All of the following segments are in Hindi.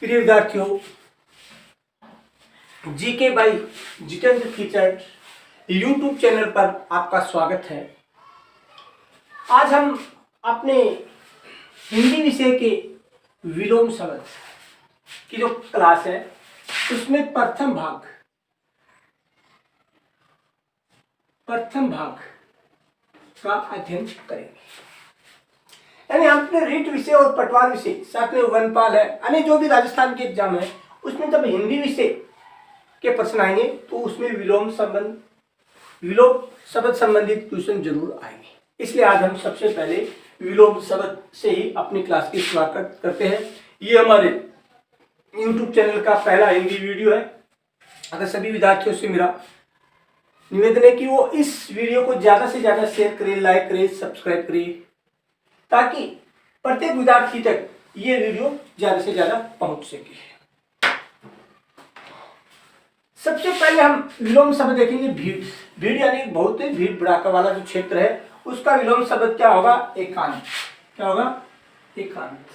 प्रिय विद्यार्थियों, GK by Jitendra teacher YouTube channel पर आपका स्वागत है। आज हम अपने हिंदी विषय के विलोम शब्द की जो क्लास है उसमें प्रथम भाग का अध्ययन करेंगे। यानी अपने रीट विषय और पटवार विषय साथ में वनपाल है, यानी जो भी राजस्थान के एग्जाम है उसमें जब हिंदी विषय के प्रश्न आएंगे तो उसमें विलोम शब्द संबंधित क्वेश्चन जरूर आएंगे। इसलिए आज हम सबसे पहले विलोम शब्द से ही अपनी क्लास की शुरुआत करते हैं। ये हमारे YouTube चैनल का पहला हिंदी वीडियो है। अगर सभी विद्यार्थियों से मेरा निवेदन है कि वो इस वीडियो को ज्यादा से ज्यादा शेयर करें, लाइक करें, सब्सक्राइब करें, ताकि प्रत्येक विद्यार्थी तक ये वीडियो ज्यादा से ज्यादा पहुंच सके। सबसे पहले हम विलोम शब्द देखेंगे भीड़। भीड़ यानी बहुत भीड़ भड़ाका वाला जो क्षेत्र है उसका विलोम शब्द क्या होगा? एकांत। क्या होगा? एकांत।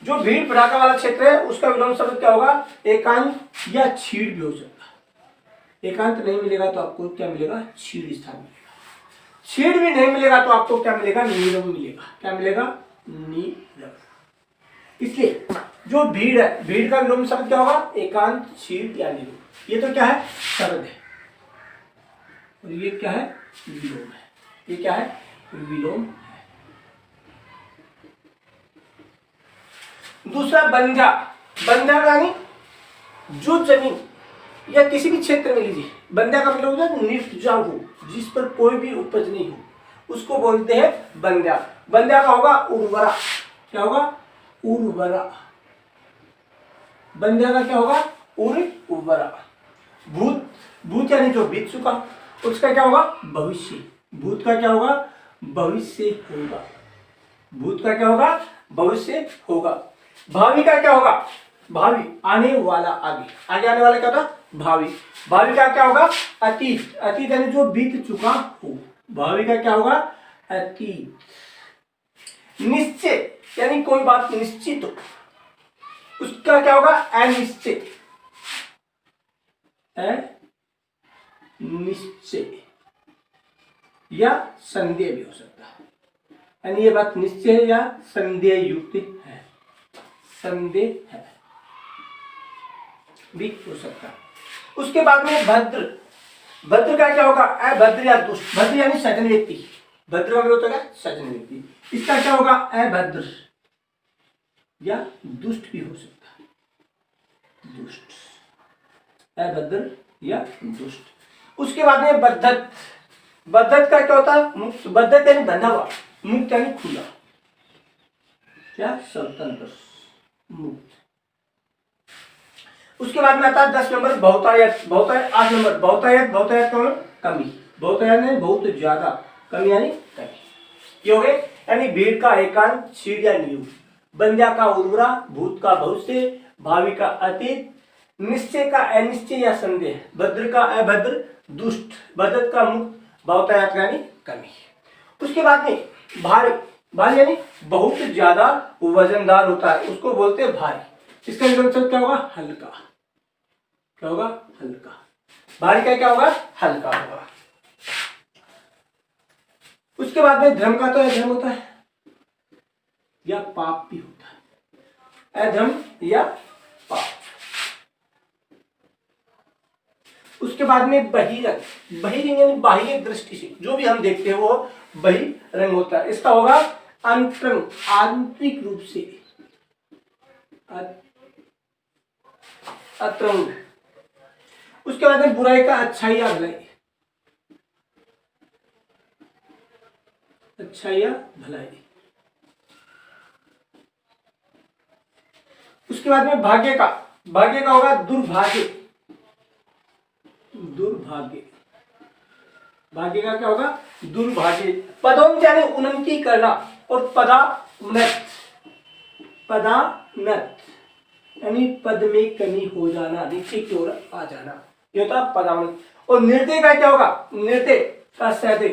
जो भीड़ भड़ाका वाला क्षेत्र है उसका विलोम शब्द क्या होगा? एकांत या छीड़ भी हो सकता है। एकांत नहीं मिलेगा तो आपको क्या मिलेगा? छीड़ स्थान मिलेगा। छीड़ भी नहीं मिलेगा तो आपको क्या मिलेगा? नीरव मिलेगा। क्या मिलेगा? नीरव। इसलिए जो भीड़ है, भीड़ का विलोम शब्द क्या होगा? एकांत, छीड़ या नीरव। ये तो क्या है? शब्द है। और ये क्या है? विलोम है। ये क्या है? विलोम है। दूसरा बंध्या। बंध्या यानी जो जमीन या किसी भी क्षेत्र में लीजिए, बंध्या का मतलब होता है निर्जल हो, जिस पर कोई भी उपज नहीं हो, उसको बोलते हैं बंध्या। बंध्या का होगा उर्वरा। क्या होगा? उर्वरा। बंध्या का क्या होगा? उर्वरा। भूत। भूत यानी जो बीत चुका, उसका क्या होगा? भविष्य। भूत का क्या होगा? भविष्य होगा। भूत का क्या होगा? भविष्य होगा। भावी का क्या होगा? भावी आने वाला, आगे आगे आने वाला क्या था? भावी। भावी का क्या होगा? अतीत। अतीत यानी जो बीत चुका हो, भावी का क्या होगा? अतीत। निश्चय यानी कोई बात निश्चित हो, उसका क्या होगा? अनिश्चय। अनिश्चय या संदेह भी हो सकता है। यानी ये बात निश्चय या संदेह युक्त है। संदेह है भी हो सकता है। उसके बाद में भद्र। भद्र का क्या होगा? अभद्र या दुष्ट। भद्र यानी सज्जन व्यक्ति। भद्र का मतलब होता है सज्जन व्यक्ति। इसका क्या होगा? अभद्र या दुष्ट भी हो सकता है। दुष्ट, अभद्र या दुष्ट। उसके बाद में बद्धत। बद्धत का क्या होता है? मुक्त। बद्धत यानी बंधा हुआ, मुक्त यानी खुला। क्या? स्वतंत्र, मुक्त। उसके बाद में आता है 10 नंबर बहुतायत। बहुतायत 8 नंबर बहुतायत। बहुतायत का मतलब कमी। बहुतायत यानी बहुत ज्यादा, कमी यानी कमी। ये हो गए। यानी भीड़ का एकांत, छीड़ या नीरव, बंध्या का उर्वरा, भूत का भविष्य, भावी का अतीत, निश्चय का अनिश्चय या संदेह, भद्र का अभद्र, दुष्ट, बद्धत का मुक्त, बहुतायत यानी कमी। उसके बाद में भारी। भारी यानी बहुत ज्यादा वजनदार होता है, उसको बोलते हैं भारी। इसका मतलब क्या होगा? हल्का। क्या होगा? हल्का। भारी का क्या होगा? हल्का होगा। उसके बाद में धर्म का तो अधर्म होता है या पाप भी होता है। अधर्म या पाप। उसके बाद में बहिरंग। बहिरंग यानी बाह्य दृष्टि से जो भी हम देखते हैं वो बहिरंग होता है। इसका होगा अंतरंग, आंतरिक रूप से। अतरंग। उसके बाद में बुराई का अच्छाई या भलाई। अच्छाई या भलाई। उसके बाद में भाग्य का। भाग्य का होगा दुर्भाग्य। दुर्भाग्य। भाग्य का क्या होगा? दुर्भाग्य। पदोन्नति यानी उन्नति करना और पदान्नत। पदान्नत यानी पद में कमी हो जाना, नीचे की ओर आ जाना, ये होता है पदान्नत। और निर्दय का क्या होगा? निर्दय का सहदय।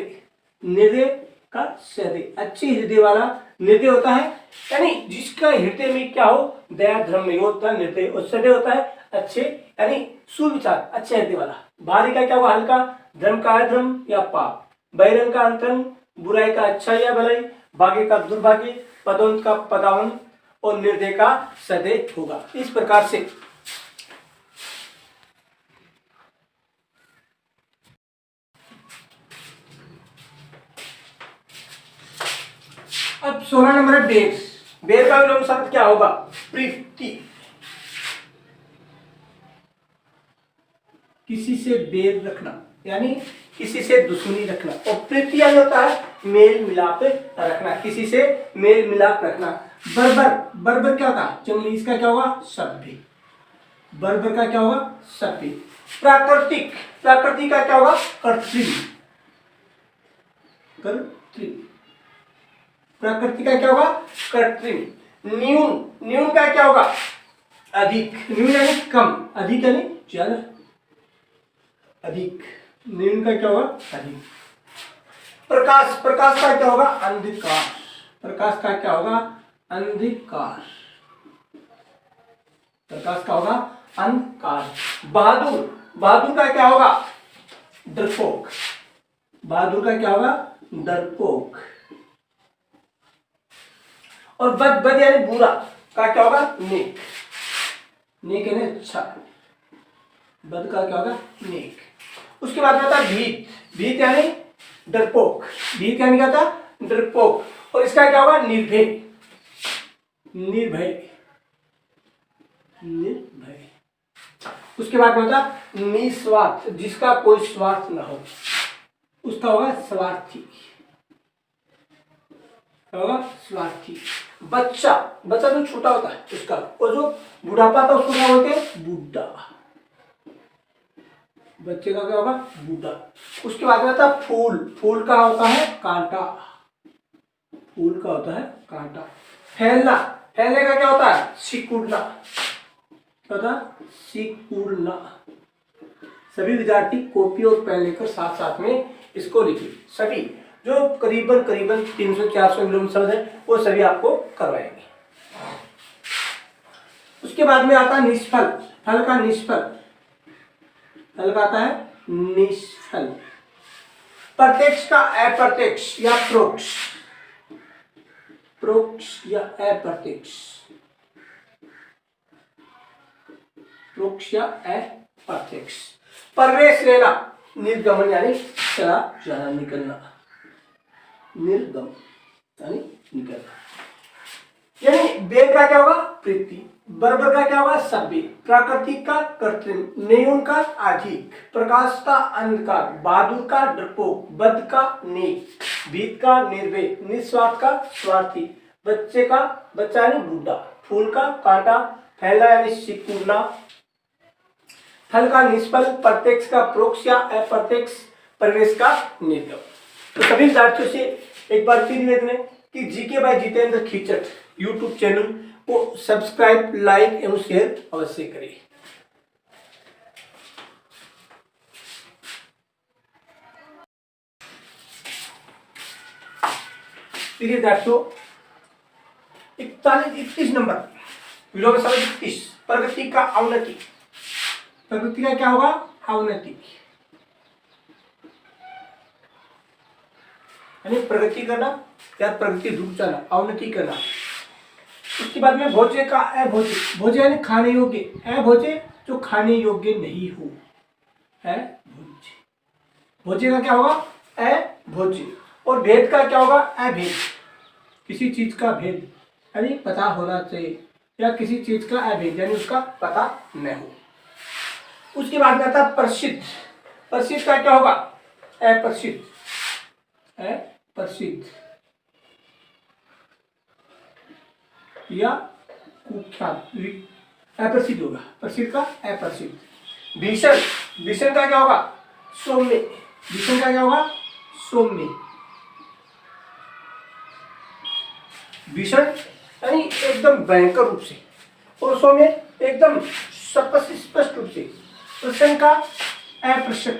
निर्दय का सदे, अच्छी हृदय वाला निर्दय होता है, यानी जिसका हृदय में क्या हो, दया धर्म नहीं होता निर्दय, और सदय होता है अच्छे यानी सुविचार, अच्छे हृदय वाला। भारी का क्या होगा, हल्का, धर्म का अधर्म या पाप, बैरन का अंतरंग, बुराई का अच्छाई या भलाई, भाग्य का दुर्भाग्य, पदोन्नत का पदावन, और निर्दय का सदय होगा। इस प्रकार से अब 16 नंबर है बेर। बेर का विलोम शब्द क्या होगा, प्रीति, किसी से बेर रखना यानी किसी से दुश्मनी रखना, और प्रीति यानी होता है मेल मिलाप रखना, किसी से मेल मिलाप रखना। बर्बर, बर्बर क्या होता है, जंगली, इसका क्या होगा, सभ्य, बर्बर का क्या होगा, सभ्य। प्राकृतिक, प्राकृतिक का क्या होगा, कृत्रिम, कृत्रिम, प्रकृति का क्या होगा, कृत्रिम। न्यून, न्यून का क्या होगा, अधिक, न्यून यानी कम, अधिक यानी ज्यादा, अधिक, न्यून का क्या होगा, अधिक। प्रकाश, प्रकाश का क्या होगा, अंधकार, प्रकाश का क्या होगा, अंधकार, प्रकाश का होगा अंधकार। बहादुर, बहादुर का क्या होगा, डरपोक, बहादुर का क्या होगा, डरपोक। और बद, बद यानी बुरा का क्या होगा, नेक, नेक यानी अच्छा, बद का क्या होगा, नेक। उसके बाद आता है भीत, भीत यानी डरपोक, भीत यानी क्या था, डरपोक। और इसका क्या होगा, निर्भय, निर्भय, निर्भय। उसके बाद में होता निस्वार्थ, जिसका कोई स्वार्थ न हो, उसका होगा स्वार्थी, होगा स्वार्थी। बच्चा, बच्चा जो छोटा होता है उसका, और जो बुढ़ापा था उसको क्या बोलते हैं, बूढ़ा, बच्चे का क्या होगा, बूढ़ा। उसके बाद में आता है फूल, फूल का होता है कांटा, फूल का होता है कांटा। फैलना, फैलने का क्या होता है, सिकुड़ना, क्या होता है, सिकुड़ना। सभी विद्यार्थी कॉपी और पेन लेकर साथ साथ में इसको लिखिए, सभी जो करीबन करीबन 300-400 विलोम शब्द है वो सभी आपको करवाएंगे। उसके बाद में आता है निष्फल, फल का निष्फल, फल का आता है निष्फल। प्रत्यक्ष का अप्रत्यक्ष या प्रोक्ष, प्रोक्ष या अप्रत्यक्ष, प्रोक्ष या अप्रत्यक्ष। प्रवेश लेना, निर्गमन यानी चला जाना, निकलना, निर्गम यानी निकलना। यानी बेर का क्या होगा, प्रीति, बर्बर का क्या होगा, सभ्य, प्राकृतिक का कृत्रिम, न्यून का अधिक, प्रकाश का अंधकार, बहादुर का डरपोक, बद का नेक, भीत का निर्भय, निस्वार्थ का स्वार्थी, बच्चे का बच्चा यानी बूढ़ा, फूल का कांटा, फैला यानी सिकुड़ना, फल का निष्फल, प्रत्यक्ष का प्रोक्ष या अप्रत्यक्ष, प्रवेश का निर्गम। तो सभी विद्यार्थियों से एक बार फिर निवेदन है कि GK by Jitendra Khichat YouTube channel को सब्सक्राइब, लाइक एवं शेयर अवश्य करें। देखिए विद्यार्थियों 31 नंबर विलोम शब्द 31, प्रगति का अवनति, प्रगति का क्या होगा, अवनति, यानी प्रगति करना या प्रगति रुक जाना, अवनति करना। उसके बाद में भोज्य का अभोज्य, भोज्य यानी खाने योग्य, अभोज्य जो खाने योग्य नहीं हो, अभोज्य, भोज्य का क्या होगा, अभोज्य। और भेद का क्या होगा, अभेद, किसी चीज का भेद यानी पता होना चाहिए, या किसी चीज का अभेद यानी उसका पता न हो। उसके बाद में आता है प्रसिद्ध, प्रसिद्ध का क्या होगा, अप्रसिद्ध, अप्रसिद्ध या कुख्यात, अप्रसिद्ध होगा, प्रसिद्ध का अप्रसिद्ध। भीषण, भीषण का क्या होगा, सौम्य, भीषण का क्या होगा, सौम्य, भीषण यानी एकदम भयंकर रूप से, और सौम्य एकदम स्पष्ट रूप से। प्रसन्न का अप्रसन्न,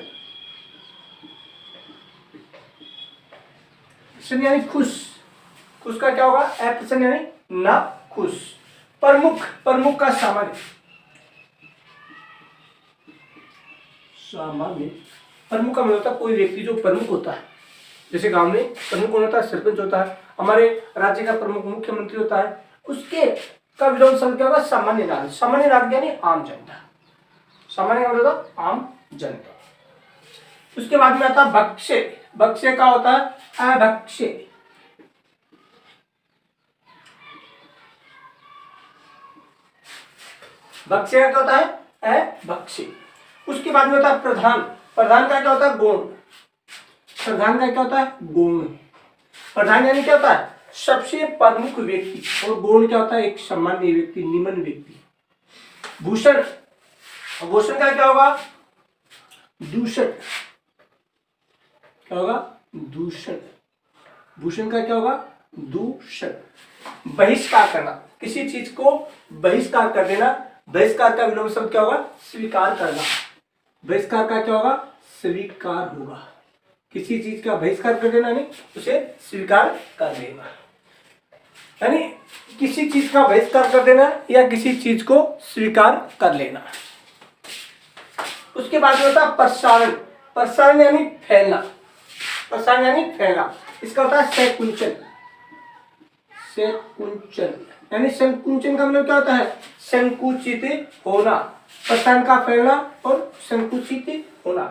प्रसन्न यानी खुश, खुश का क्या होगा? अप्रसन्न यानी ना खुश। प्रमुख, प्रमुख का सामान्य, सामान्य प्रमुख का मतलब होता है कोई व्यक्ति जो प्रमुख होता है। जैसे गांव में प्रमुख कौन होता है? सरपंच होता है। हमारे राज्य का प्रमुख मुख्यमंत्री होता है। उसके का विलोम शब्द क्या होगा? सामान्य नागरिक। सामान्य नागरिक यानी आम जनता। सामान्य का मतलब होता है आम जनता। उसके बाद में आता है भक्ष्य। भक्ष्य का होता है अभक्ष्य। भक्ष्य का क्या होता है? अभक्ष्य। उसके बाद में होता है प्रधान। प्रधान का क्या होता है? गुण। प्रधान का क्या होता है? गुण। प्रधान यानी क्या होता है? सबसे प्रमुख व्यक्ति। और गुण क्या होता है? एक सामान्य व्यक्ति, निम्न व्यक्ति। भूषण, भूषण का क्या होगा? दूषण। क्या होगा? दूषण। भूषण का क्या होगा? दूषण। बहिष्कार करना, किसी चीज को बहिष्कार कर देना। बहिष्कार का विलोम शब्द क्या होगा? स्वीकार करना। बहिष्कार का क्या होगा? स्वीकार होगा। किसी चीज का बहिष्कार कर देना, नहीं उसे स्वीकार कर लेना, यानी किसी चीज का बहिष्कार कर देना या किसी चीज को स्वीकार कर लेना। उसके बाद होता है प्रसारण। प्रसारण यानी फैलना। प्रसारण यानी फैलना। इसका होता है संकुचन। संकुचन यानी संकुचन का मतलब क्या होता है? संकुचित होना। प्रसारण का फैलना और संकुचित होना।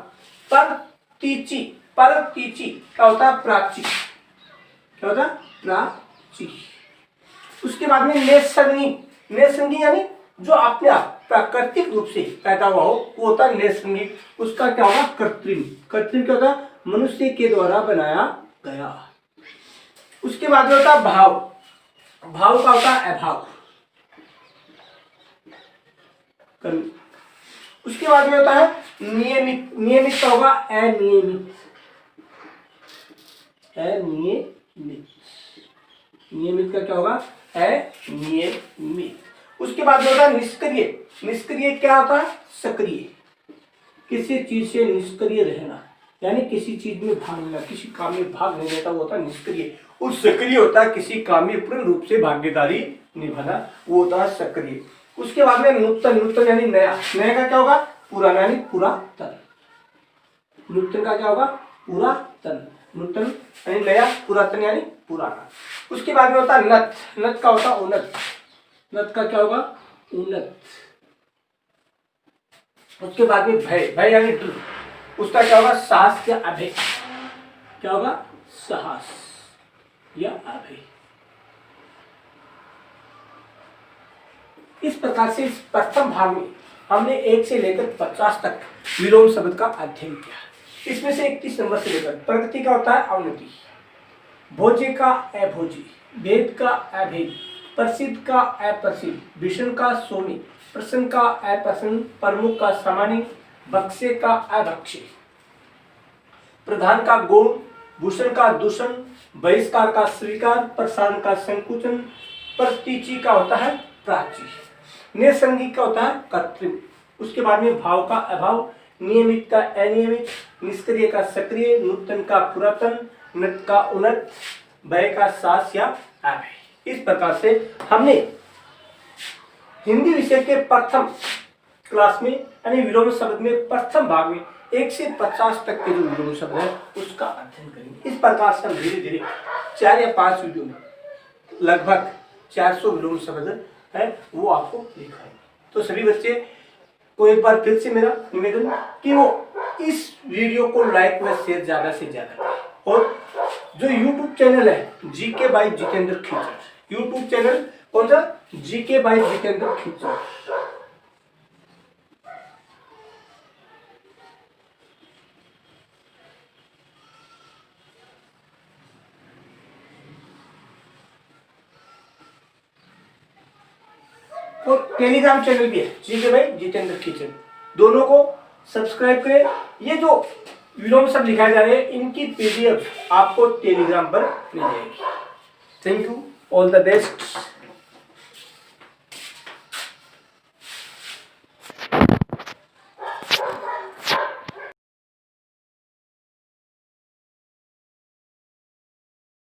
परतीची, परतीची क्या होता है? प्राची। क्या होता है? प्राची। उसके बाद में नैसर्गिक। नैसर्गिक यानी जो अपने आप प्राकृतिक रूप से पैदा हुआ हो वो होता है नैसर्गिक। उसका क्या होगा? कृत्रिम। कृत्रिम क्या होता है? मनुष्य के द्वारा बनाया गया। उसके बाद में होता है भाव। भाव का होता है अभाव। उसके बाद में होता है नियमित। नियमित का होगा अनियमित। अनियमित। नियमित का क्या होगा? अनियमित। उसके बाद में होता है निष्क्रिय। निष्क्रिय क्या होता है? सक्रिय। किसी चीज से निष्क्रिय रहना, यानी किसी चीज में भाग लेना, किसी काम में भाग नहीं लेता, वो होता है निष्क्रिय। और सक्रिय होता है किसी काम में पूर्ण रूप से भागीदारी निभाना, वो होता है सक्रिय। उसके बाद में नूतन। नूतन यानी नया। नया का क्या होगा? पुराना यानी पुरातन। नूतन का क्या होगा? पुरातन। नूतन यानी नया, पुरातन यानी पुराना। उसके बाद में होता है नत। नत का होता है उन्नत। नत का क्या होगा? उन्नत। उसके बाद में भय। भय यानी डर। उसका क्या होगा? साहस या अभय। क्या होगा? साहस या अभय। इस प्रकार से इस प्रथम भाग में हमने 1 से लेकर 50 तक विलोम शब्द का अध्ययन किया। इसमें से 31 नंबर से लेकर प्रगति का होता है अवनति, भोज्य का अभोज्य, भेद का अभेद, प्रसिद्ध का अप्रसिद्ध, भीषण का सोमी, प्रसन्न का अप्रसन्न, प्रमुख का सामान्य, भक्ष्य का अभक्ष्य, प्रधान का गुण, भूषण का दूषण, बहिष्कार का स्वीकार, प्रसारण का संकुचन, प्रतीची का होता है प्राची, नैसर्गिक का होता है कृत्रिम। उसके बाद में भाव का अभाव, नियमित का अनियमित, निष्क्रिय का सक्रिय, नूतन का पुरातन, नत का उन्नत, भय का सास या अभय। इस प्रकार से हमने हिंदी विषय के प्रथम क्लास में यानी विलोम शब्द में प्रथम भाग में 1 से 50 तक के जो विलोम शब्द है उसका अध्ययन करेंगे। इस प्रकार से हम धीरे धीरे 4 या 5 वीडियो में लगभग 400 विलोम शब्द है वो आपको दिखाएंगे। तो सभी बच्चे को एक बार फिर से मेरा निवेदन कि वो इस वीडियो को लाइक व शेयर ज्यादा से ज्यादा करें। और जो यूट्यूब चैनल है GK by Jitendra Khichar, YouTube channel कौन सा? GK by Jitendra Khichar. और टेलीग्राम चैनल भी है जीके बाय जितेंद्र खीचर। दोनों को सब्सक्राइब करें। ये जो विलोम शब्द लिखाए जा रहे हैं इनकी पीडीएफ आपको टेलीग्राम पर मिल जाएगी। Thank you, all the best.